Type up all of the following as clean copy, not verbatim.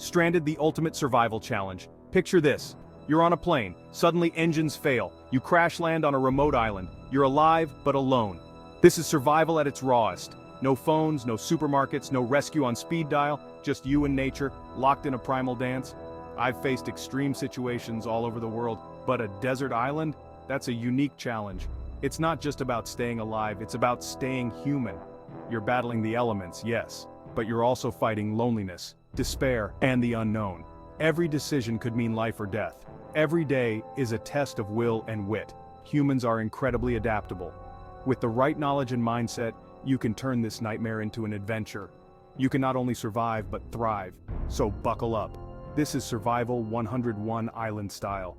Stranded, the ultimate survival challenge. Picture this. You're on a plane, suddenly engines fail, you crash land on a remote island, you're alive but alone. This is survival at its rawest. No phones, no supermarkets, no rescue on speed dial, just you and nature, locked in a primal dance. I've faced extreme situations all over the world, but a desert island? That's a unique challenge. It's not just about staying alive, it's about staying human. You're battling the elements, yes, but you're also fighting loneliness, despair, and the unknown. Every decision could mean life or death. Every day is a test of will and wit. Humans are incredibly adaptable. With the right knowledge and mindset, you can turn this nightmare into an adventure. You can not only survive but thrive. So buckle up. This is Survival 101 Island Style.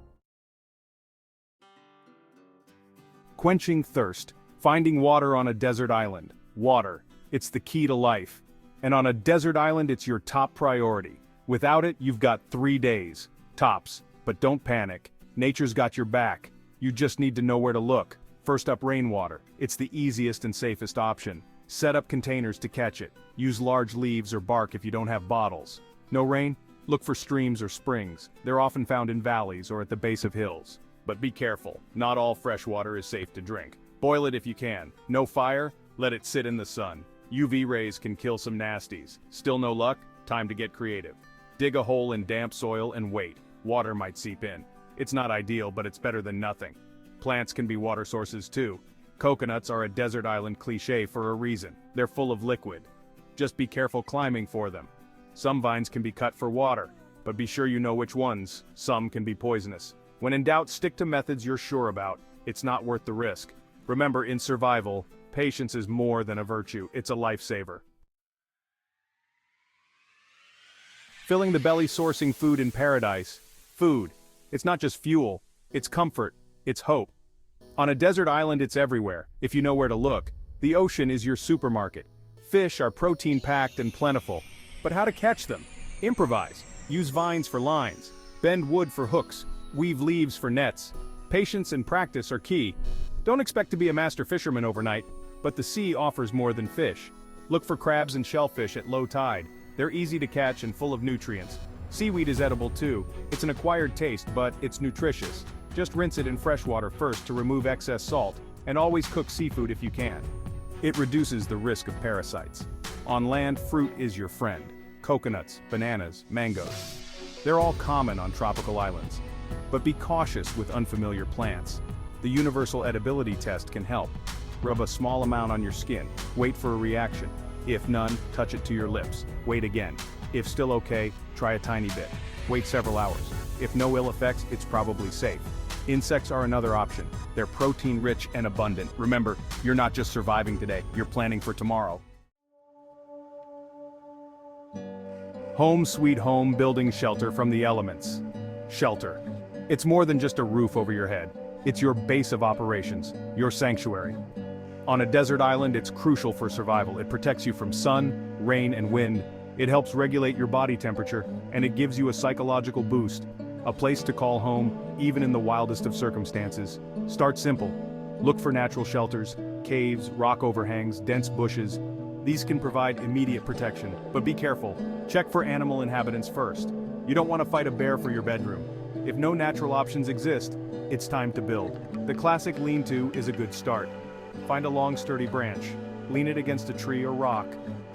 Quenching thirst. Finding water on a desert island. Water. It's the key to life. And on a desert island, it's your top priority. Without it, you've got 3 days. Tops. But don't panic. Nature's got your back. You just need to know where to look. First up, rainwater. It's the easiest and safest option. Set up containers to catch it. Use large leaves or bark if you don't have bottles. No rain? Look for streams or springs. They're often found in valleys or at the base of hills. But be careful. Not all fresh water is safe to drink. Boil it if you can. No fire? Let it sit in the sun. UV rays can kill some nasties. Still no luck? Time to get creative. Dig a hole in damp soil and wait. Water might seep in. It's not ideal, but it's better than nothing. Plants can be water sources too. Coconuts are a desert island cliché for a reason. They're full of liquid. Just be careful climbing for them. Some vines can be cut for water, but be sure you know which ones. Some can be poisonous. When in doubt, stick to methods you're sure about. It's not worth the risk. Remember, in survival, patience is more than a virtue, it's a lifesaver. Filling the belly, sourcing food in paradise. Food. It's not just fuel, it's comfort, it's hope. On a desert island, it's everywhere, if you know where to look. The ocean is your supermarket. Fish are protein-packed and plentiful. But how to catch them? Improvise. Use vines for lines. Bend wood for hooks. Weave leaves for nets. Patience and practice are key. Don't expect to be a master fisherman overnight, but the sea offers more than fish. Look for crabs and shellfish at low tide. They're easy to catch and full of nutrients. Seaweed is edible too. It's an acquired taste, but it's nutritious. Just rinse it in fresh water first to remove excess salt, and always cook seafood if you can. It reduces the risk of parasites. On land, fruit is your friend. Coconuts, bananas, mangoes. They're all common on tropical islands. But be cautious with unfamiliar plants. The universal edibility test can help. Rub a small amount on your skin. Wait for a reaction. If none, touch it to your lips. Wait again. If still okay, try a tiny bit. Wait several hours. If no ill effects, it's probably safe. Insects are another option. They're protein-rich and abundant. Remember, you're not just surviving today, you're planning for tomorrow. Home sweet home, building shelter from the elements. Shelter. It's more than just a roof over your head. It's your base of operations, your sanctuary. On a desert island, it's crucial for survival. It protects you from sun, rain, and wind. It helps regulate your body temperature, and it gives you a psychological boost. A place to call home, even in the wildest of circumstances. Start simple. Look for natural shelters, caves, rock overhangs, dense bushes. These can provide immediate protection, but be careful. Check for animal inhabitants first. You don't want to fight a bear for your bedroom. If no natural options exist, it's time to build. The classic lean-to is a good start. Find a long, sturdy branch. Lean it against a tree or rock.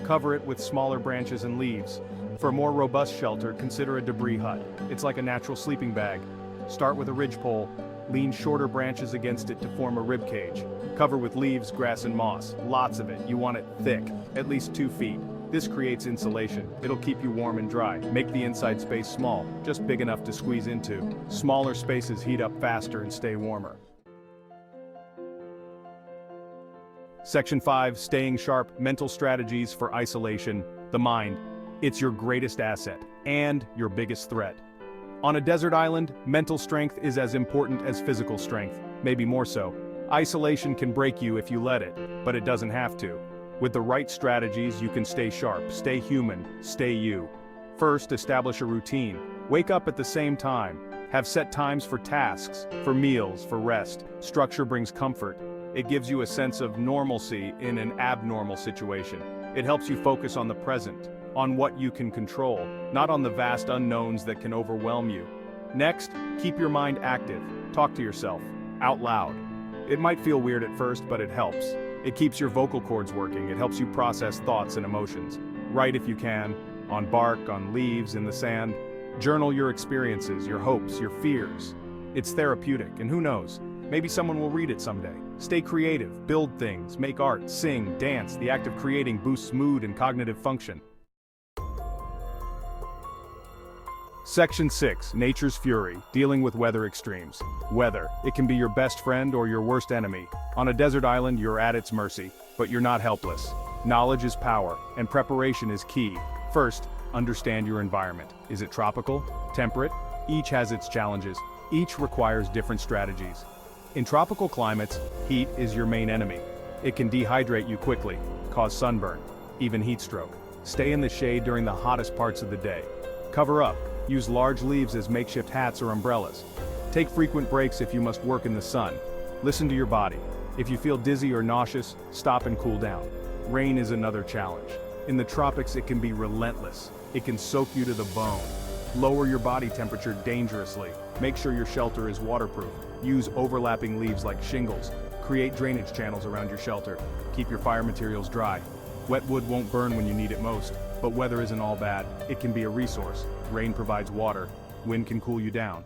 Cover it with smaller branches and leaves. For a more robust shelter, consider a debris hut. It's like a natural sleeping bag. Start with a ridgepole. Lean shorter branches against it to form a rib cage. Cover with leaves, grass, and moss. Lots of it. You want it thick, at least 2 feet. This creates insulation. It'll keep you warm and dry. Make the inside space small, just big enough to squeeze into. Smaller spaces heat up faster and stay warmer. Section 5, Staying Sharp, Mental Strategies for Isolation. The mind. It's your greatest asset, and your biggest threat. On a desert island, mental strength is as important as physical strength, maybe more so. Isolation can break you if you let it, but it doesn't have to. With the right strategies, you can stay sharp, stay human, stay you. First, establish a routine. Wake up at the same time. Have set times for tasks, for meals, for rest. Structure brings comfort. It gives you a sense of normalcy in an abnormal situation. It helps you focus on the present. on what you can control, not on the vast unknowns that can overwhelm you. Next, keep your mind active. Talk to yourself, out loud. It might feel weird at first, but it helps. It keeps your vocal cords working, it helps you process thoughts and emotions. Write if you can, on bark, on leaves, in the sand. Journal your experiences, your hopes, your fears. It's therapeutic, and who knows, maybe someone will read it someday. Stay creative, build things, make art, sing, dance. The act of creating boosts mood and cognitive function. Section 6. Nature's Fury, dealing with weather extremes. Weather. It can be your best friend or your worst enemy. On a desert island, you're at its mercy, but you're not helpless. Knowledge is power, and preparation is key. First, understand your environment. Is it tropical? Temperate? Each has its challenges. Each requires different strategies. In tropical climates, heat is your main enemy. It can dehydrate you quickly, cause sunburn, even heat stroke. Stay in the shade during the hottest parts of the day. Cover up. Use large leaves as makeshift hats or umbrellas. Take frequent breaks if you must work in the sun. Listen to your body. If you feel dizzy or nauseous, stop and cool down. Rain is another challenge. In the tropics, it can be relentless. It can soak you to the bone. Lower your body temperature dangerously. Make sure your shelter is waterproof. Use overlapping leaves like shingles. Create drainage channels around your shelter. Keep your fire materials dry. Wet wood won't burn when you need it most, but weather isn't all bad. It can be a resource. Rain provides water. Wind can cool you down.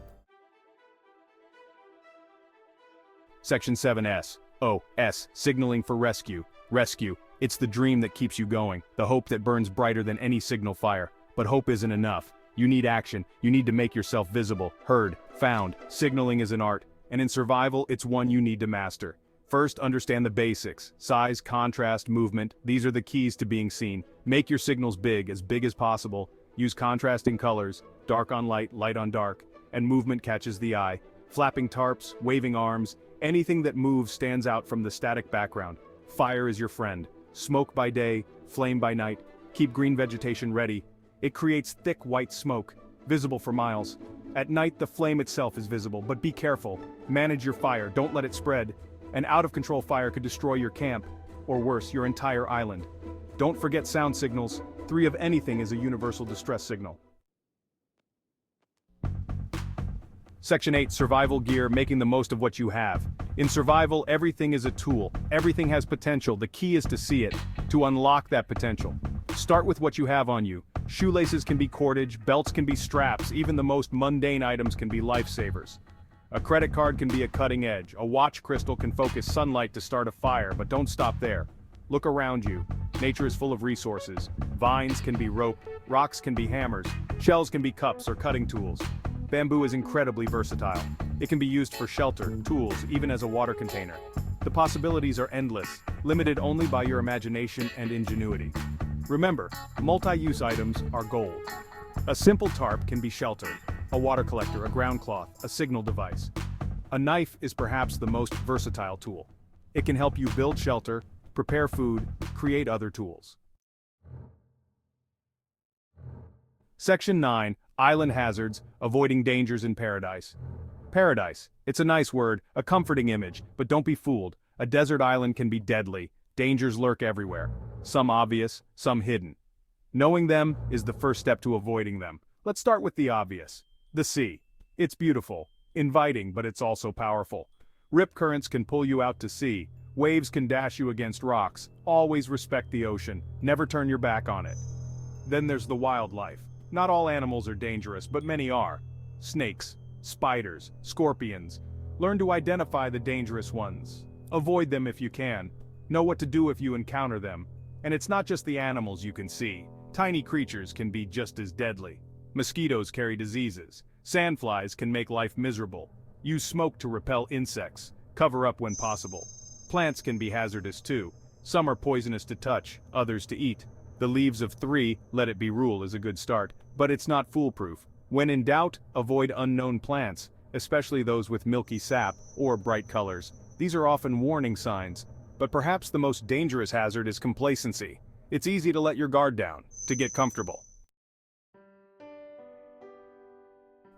Section 7S. S. Signaling for rescue. Rescue. It's the dream that keeps you going, the hope that burns brighter than any signal fire. But hope isn't enough. You need action. You need to make yourself visible, heard, found. Signaling is an art, and in survival, it's one you need to master. First, understand the basics. Size, contrast, movement. These are the keys to being seen. Make your signals big as possible. Use contrasting colors, dark on light, light on dark, and movement catches the eye. Flapping tarps, waving arms, anything that moves stands out from the static background. Fire is your friend. Smoke by day, flame by night. Keep green vegetation ready. It creates thick white smoke, visible for miles. At night, the flame itself is visible, but be careful. Manage your fire, don't let it spread. An out-of-control fire could destroy your camp, or worse, your entire island. Don't forget sound signals. 3 of anything is a universal distress signal. Section 8. Survival gear, making the most of what you have. In survival, everything is a tool. Everything has potential. The key is to see it, to unlock that potential. Start with what you have on you. Shoelaces can be cordage, belts can be straps, even the most mundane items can be lifesavers. A credit card can be a cutting edge. A watch crystal can focus sunlight to start a fire, but don't stop there. Look around you. Nature is full of resources. Vines can be rope, rocks can be hammers, shells can be cups or cutting tools. Bamboo is incredibly versatile. It can be used for shelter, tools, even as a water container. The possibilities are endless, limited only by your imagination and ingenuity. Remember, multi-use items are gold. A simple tarp can be shelter, a water collector, a ground cloth, a signal device. A knife is perhaps the most versatile tool. It can help you build shelter, prepare food, create other tools. Section 9. Island hazards, avoiding dangers in paradise. Paradise. It's a nice word, a comforting image, but don't be fooled. A desert island can be deadly. Dangers lurk everywhere. Some obvious, some hidden. Knowing them is the first step to avoiding them. Let's start with the obvious. The sea. It's beautiful, inviting, but it's also powerful. Rip currents can pull you out to sea. Waves can dash you against rocks. Always respect the ocean. Never turn your back on it. Then there's the wildlife. Not all animals are dangerous, but many are. Snakes, spiders, scorpions. Learn to identify the dangerous ones. Avoid them if you can. Know what to do if you encounter them. And it's not just the animals you can see. Tiny creatures can be just as deadly. Mosquitoes carry diseases. Sandflies can make life miserable. Use smoke to repel insects. Cover up when possible. Plants can be hazardous too. Some are poisonous to touch, others to eat. The leaves of 3, let it be rule, is a good start, but it's not foolproof. When in doubt, avoid unknown plants, especially those with milky sap or bright colors. These are often warning signs. But perhaps the most dangerous hazard is complacency. It's easy to let your guard down, to get comfortable.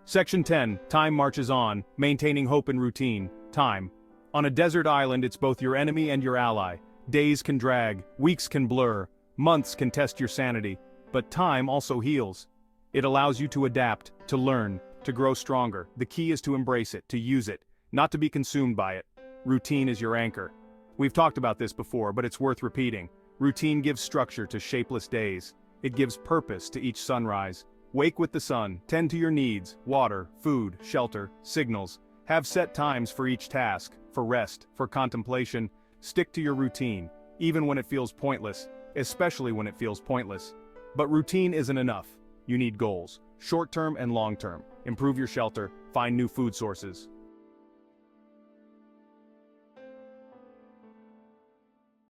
Section 10. Time marches on, maintaining hope and routine. Time. On a desert island, it's both your enemy and your ally. Days can drag, weeks can blur, months can test your sanity. But time also heals. It allows you to adapt, to learn, to grow stronger. The key is to embrace it, to use it, not to be consumed by it. Routine is your anchor. We've talked about this before, but it's worth repeating. Routine gives structure to shapeless days. It gives purpose to each sunrise. Wake with the sun, tend to your needs, water, food, shelter, signals. Have set times for each task, for rest, for contemplation. Stick to your routine, even when it feels pointless, especially when it feels pointless. But routine isn't enough. You need goals, short-term and long-term. Improve your shelter, find new food sources,